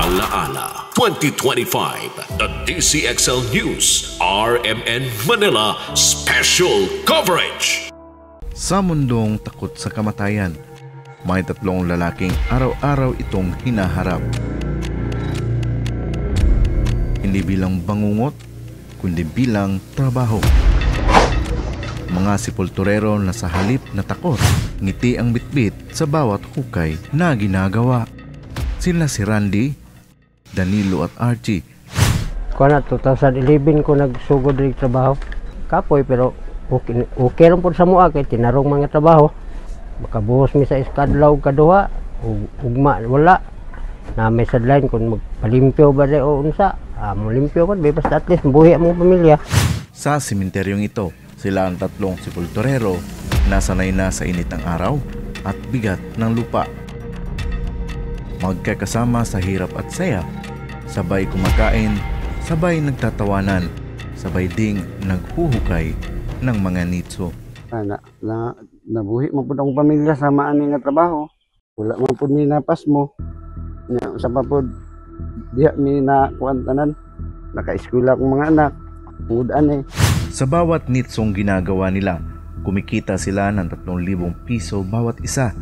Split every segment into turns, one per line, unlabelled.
Alaala 2025, the DCXL News RMN Manila Special Coverage.
Sa mundong takot sa kamatayan, may tatlong lalaking araw-araw itong hinaharap. Hindi bilang bangungot, kundi bilang trabaho. Mga sepulturero na sa halip na takot, ngiti ang bitbit sa bawat hukay na ginagawa. Sila si Randy, Danilo at Archie.
Kuana 2011 ko nagsugod rig trabaho. Kapoy pero okay lang po sa mua kay tinarong mga trabaho. Makabuhos mi sa iskadlaw kaduha, ugma wala. Na may sadline kung magpalimpyo ba rin o unsa. Malimpyo ko, basta at least buhi ang mga pamilya.
Sa simenteryong ito, sila ang tatlong sepulturero na sanay na sa init ng araw at bigat ng lupa. Magkakasama sa hirap at saya, sabay kumakain, sabay nagtatawanan, sabay ding naghuhukay ng mga nitso.
Nabuhi mo po ang pamilya sa maani nga trabaho. Wala mo po minapas mo. Sa papod, diha mi na kuantanan. Naka-eskwela akong mga anak. Mudan eh.
Sa bawat nitsong ginagawa nila, kumikita sila ng 3,000 piso bawat isa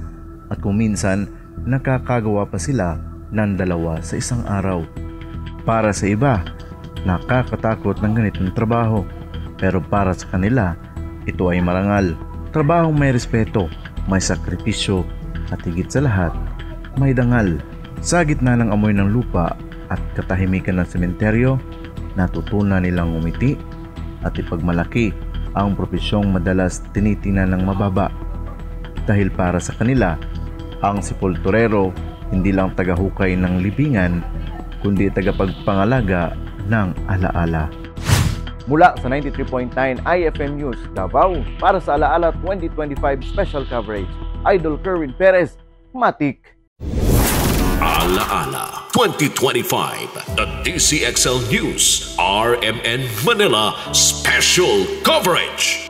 at kung minsan, nakakagawa pa sila ng 2 sa isang araw. Para sa iba, nakakatakot ng ganitong trabaho. Pero para sa kanila, ito ay marangal. Trabahong may respeto, may sakripisyo at higit sa lahat, may dangal. Sa gitna ng amoy ng lupa at katahimikan ng sementeryo, natutunan nilang umiti at ipagmalaki ang propesyong madalas tinitingnan ng mababa. Dahil para sa kanila, ang sepulturero hindi lang tagahukay ng libingan, kundi tagapagpangalaga ng alaala.
Mula sa 93.9 IFM News, Davao, para sa Alaala 2025 Special Coverage, Idol Kerwin Perez, Matik.
Alaala 2025, the DCXL News RMN Manila Special Coverage.